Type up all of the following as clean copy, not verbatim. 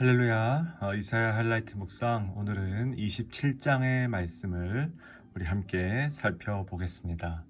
할렐루야. 이사야 하이라이트 묵상, 오늘은 27장의 말씀을 우리 함께 살펴보겠습니다.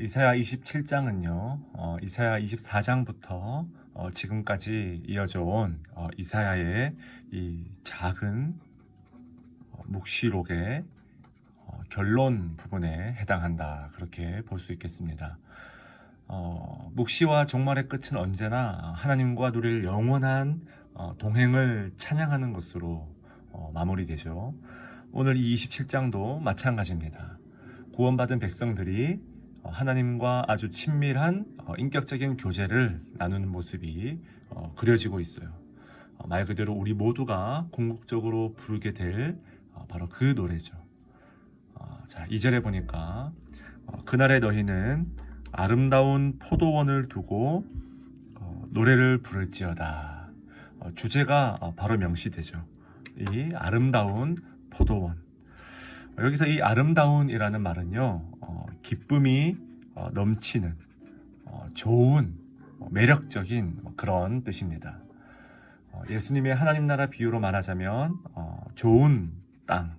이사야 27장은요, 이사야 24장부터 지금까지 이어져 온 이사야의 이 작은 묵시록의 결론 부분에 해당한다, 그렇게 볼 수 있겠습니다. 묵시와 종말의 끝은 언제나 하나님과 누릴 영원한 동행을 찬양하는 것으로 마무리되죠. 오늘 이 27장도 마찬가지입니다. 구원받은 백성들이 하나님과 아주 친밀한 인격적인 교제를 나누는 모습이 그려지고 있어요. 말 그대로 우리 모두가 궁극적으로 부르게 될 바로 그 노래죠. 자, 2절에 보니까 그날의 너희는 아름다운 포도원을 두고 노래를 부를지어다. 주제가 바로 명시되죠. 이 아름다운 포도원. 여기서 이 아름다운이라는 말은요, 기쁨이 넘치는 좋은 매력적인 그런 뜻입니다. 예수님의 하나님 나라 비유로 말하자면 좋은 땅,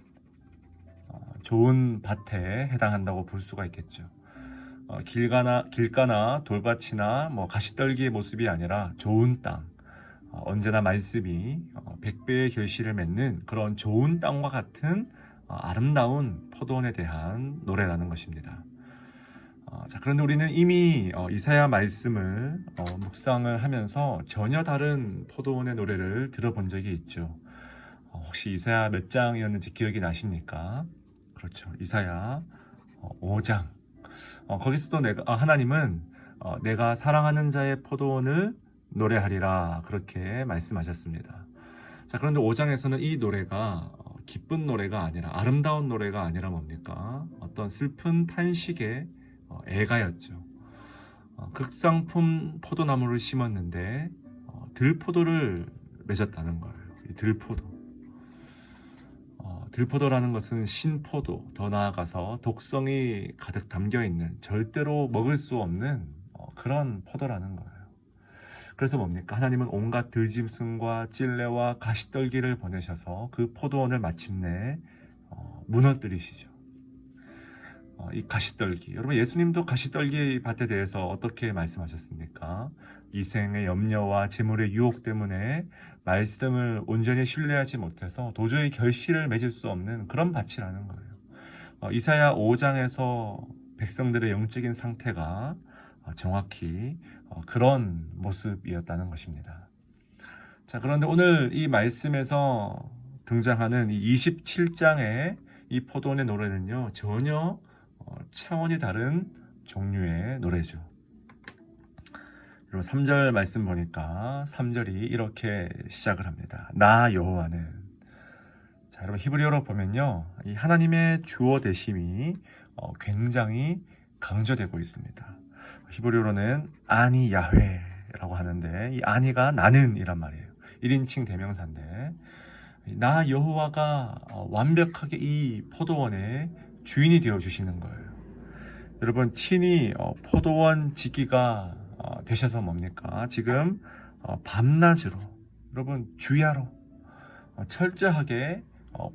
좋은 밭에 해당한다고 볼 수가 있겠죠. 길가나 돌밭이나 가시떨기의 모습이 아니라 좋은 땅, 언제나 말씀이 100배의 결실을 맺는 그런 좋은 땅과 같은 아름다운 포도원에 대한 노래라는 것입니다. 자, 그런데 우리는 이미 이사야 말씀을 묵상을 하면서 전혀 다른 포도원의 노래를 들어본 적이 있죠. 혹시 이사야 몇 장이었는지 기억이 나십니까? 그렇죠. 이사야 5장. 거기서도 하나님은 내가 사랑하는 자의 포도원을 노래하리라, 그렇게 말씀하셨습니다. 자, 그런데 5장에서는 이 노래가 기쁜 노래가 아니라, 아름다운 노래가 아니라 뭡니까? 어떤 슬픈 탄식의 애가였죠. 극상품 포도나무를 심었는데 들포도를 맺었다는 거예요. 이 들포도. 들포도라는 것은 신포도, 더 나아가서 독성이 가득 담겨있는, 절대로 먹을 수 없는 그런 포도라는 거예요. 그래서 뭡니까? 하나님은 온갖 들짐승과 찔레와 가시떨기를 보내셔서 그 포도원을 마침내 무너뜨리시죠. 이 가시떨기, 여러분, 예수님도 가시떨기 밭에 대해서 어떻게 말씀하셨습니까? 이생의 염려와 재물의 유혹 때문에 말씀을 온전히 신뢰하지 못해서 도저히 결실을 맺을 수 없는 그런 밭이라는 거예요. 이사야 5장에서 백성들의 영적인 상태가 정확히 그런 모습이었다는 것입니다. 자, 그런데 오늘 이 말씀에서 등장하는 이 27장의 이 포도원의 노래는요, 전혀 차원이 다른 종류의 노래죠. 그리고 3절 말씀 보니까 3절이 이렇게 시작을 합니다. 나 여호와는. 자, 여러분, 히브리어로 보면요, 이 하나님의 주어 대심이 굉장히 강조되고 있습니다. 히브리어로는 아니 야훼라고 하는데, 이 아니가 나는 이란 말이에요. 1인칭 대명사인데, 나 여호와가 완벽하게 이 포도원의 주인이 되어 주시는 거예요. 여러분, 친히 포도원 지기가 되셔서 뭡니까? 지금 밤낮으로, 여러분, 주야로 철저하게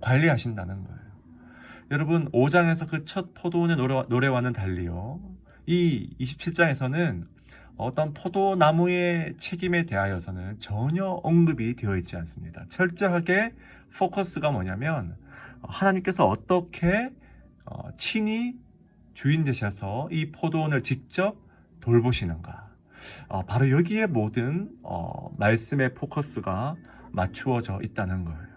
관리하신다는 거예요. 여러분, 5장에서 그 첫 포도원의 노래와는 달리요, 이 27장에서는 어떤 포도나무의 책임에 대하여서는 전혀 언급이 되어 있지 않습니다. 철저하게 포커스가 뭐냐면, 하나님께서 어떻게 친히 주인 되셔서 이 포도원을 직접 돌보시는가, 바로 여기에 모든 말씀의 포커스가 맞추어져 있다는 거예요.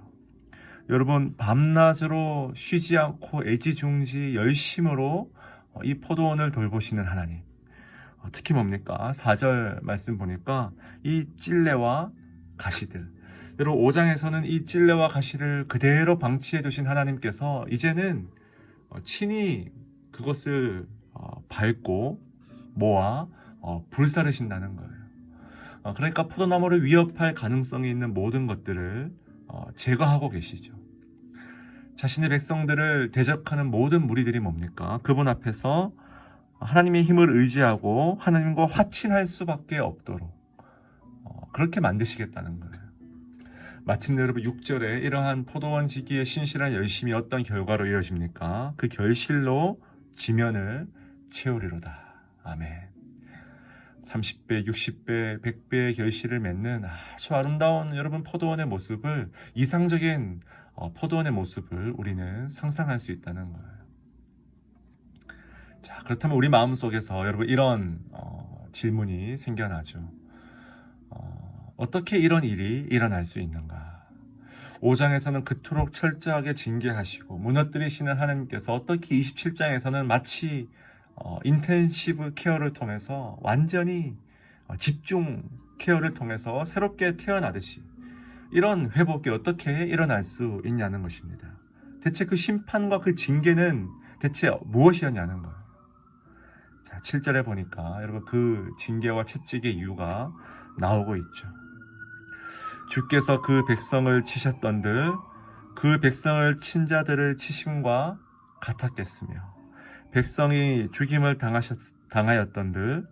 여러분, 밤낮으로 쉬지 않고 애지중지 열심으로 이 포도원을 돌보시는 하나님, 특히 뭡니까? 4절 말씀 보니까 이 찔레와 가시들, 여러분, 5장에서는 이 찔레와 가시를 그대로 방치해 두신 하나님께서 이제는 친히 그것을 밟고 모아 불사르신다는 거예요. 그러니까 포도나무를 위협할 가능성이 있는 모든 것들을 제거하고 계시죠. 자신의 백성들을 대적하는 모든 무리들이 뭡니까? 그분 앞에서 하나님의 힘을 의지하고 하나님과 화친할 수밖에 없도록 그렇게 만드시겠다는 거예요. 마침내 여러분 6절에 이러한 포도원 지기의 신실한 열심이 어떤 결과로 이어집니까? 그 결실로 지면을 채우리로다. 아멘. 30배, 60배, 100배의 결실을 맺는 아주 아름다운 여러분 포도원의 모습을, 이상적인 포도원의 모습을 우리는 상상할 수 있다는 거예요. 자, 그렇다면 우리 마음속에서 여러분 이런 질문이 생겨나죠. 어떻게 이런 일이 일어날 수 있는가? 5장에서는 그토록 철저하게 징계하시고 무너뜨리시는 하나님께서 어떻게 27장에서는 마치 인텐시브 케어를 통해서 완전히 집중 케어를 통해서 새롭게 태어나듯이 이런 회복이 어떻게 일어날 수 있냐는 것입니다. 대체 그 심판과 그 징계는 대체 무엇이었냐는 거예요. 자, 7절에 보니까 여러분 그 징계와 채찍의 이유가 나오고 있죠. 주께서 그 백성을 치셨던들 그 백성을 친 자들을 치심과 같았겠으며 백성이 죽임을 당하였던들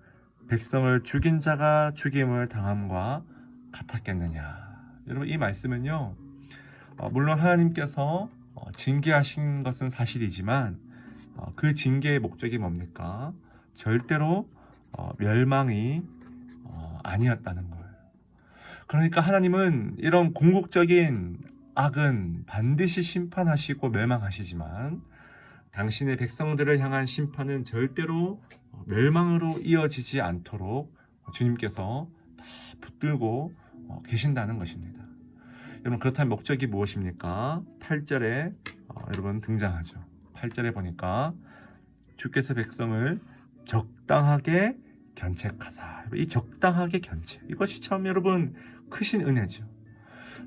백성을 죽인 자가 죽임을 당함과 같았겠느냐. 여러분 이 말씀은요, 물론 하나님께서 징계하신 것은 사실이지만 그 징계의 목적이 뭡니까? 절대로 멸망이 아니었다는 거예요. 그러니까 하나님은 이런 궁극적인 악은 반드시 심판하시고 멸망하시지만 당신의 백성들을 향한 심판은 절대로 멸망으로 이어지지 않도록 주님께서 다 붙들고 계신다는 것입니다. 여러분 그렇다면 목적이 무엇입니까? 8절에 여러분 등장하죠. 8절에 보니까 주께서 백성을 적당하게 견책하사. 이 적당하게 견책, 이것이 참 여러분 크신 은혜죠.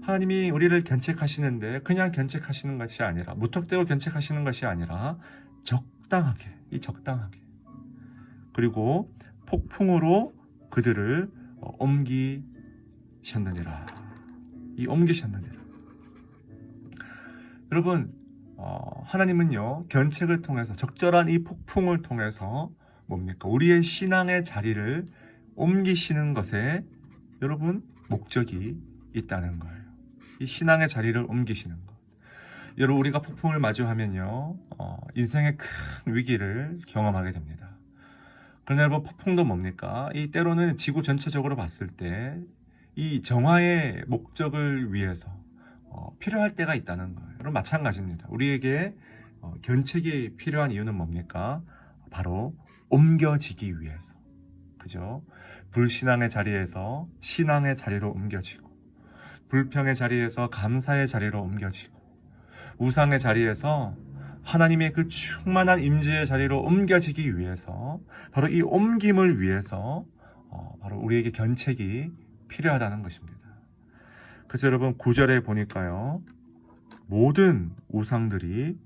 하나님이 우리를 견책하시는데 그냥 견책하시는 것이 아니라, 무턱대고 견책하시는 것이 아니라 적당하게, 이 적당하게, 그리고 폭풍으로 그들을 옮기셨느니라. 이 옮기셨느니라. 여러분 하나님은요 견책을 통해서, 적절한 이 폭풍을 통해서 뭡니까? 우리의 신앙의 자리를 옮기시는 것에 여러분 목적이 있다는 거예요. 이 신앙의 자리를 옮기시는 것. 여러분 우리가 폭풍을 마주하면요 인생의 큰 위기를 경험하게 됩니다. 그러나 여러분 폭풍도 뭡니까? 이 때로는 지구 전체적으로 봤을 때 이 정화의 목적을 위해서 필요할 때가 있다는 거예요. 여러분 마찬가지입니다. 우리에게 견책이 필요한 이유는 뭡니까? 바로 옮겨지기 위해서. 그죠? 불신앙의 자리에서 신앙의 자리로 옮겨지고, 불평의 자리에서 감사의 자리로 옮겨지고, 우상의 자리에서 하나님의 그 충만한 임재의 자리로 옮겨지기 위해서, 바로 이 옮김을 위해서 바로 우리에게 견책이 필요하다는 것입니다. 그래서 여러분 9절에 보니까요 모든 우상들이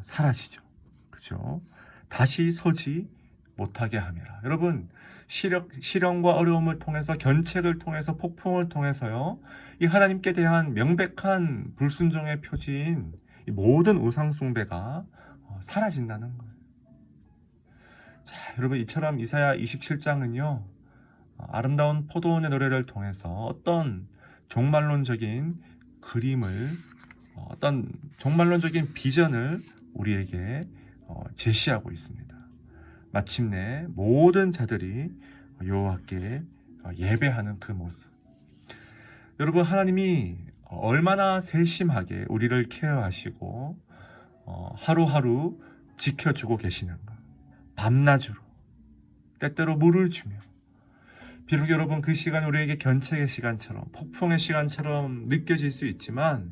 사라지죠. 그죠? 다시 서지 못하게 함이라. 여러분 시련과 어려움을 통해서, 견책을 통해서, 폭풍을 통해서요 이 하나님께 대한 명백한 불순종의 표지인 이 모든 우상 숭배가 사라진다는 거예요. 자, 여러분 이처럼 이사야 27장은요 아름다운 포도원의 노래를 통해서 어떤 종말론적인 그림을, 어떤 종말론적인 비전을 우리에게 제시하고 있습니다. 마침내 모든 자들이 여호와께 예배하는 그 모습. 여러분 하나님이 얼마나 세심하게 우리를 케어하시고 하루하루 지켜주고 계시는가. 밤낮으로 때때로 물을 주며, 비록 여러분 그 시간 우리에게 견책의 시간처럼, 폭풍의 시간처럼 느껴질 수 있지만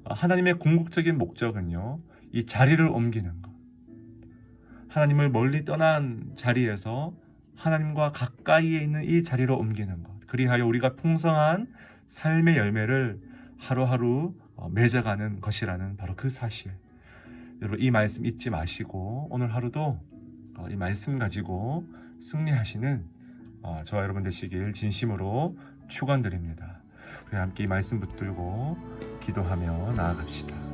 하나님의 궁극적인 목적은요 이 자리를 옮기는 것, 하나님을 멀리 떠난 자리에서 하나님과 가까이에 있는 이 자리로 옮기는 것, 그리하여 우리가 풍성한 삶의 열매를 하루하루 맺어가는 것이라는 바로 그 사실. 여러분 이 말씀 잊지 마시고 오늘 하루도 이 말씀 가지고 승리하시는 저와 여러분 되시길 진심으로 축원드립니다. 우리 함께 이 말씀 붙들고 기도하며 나아갑시다.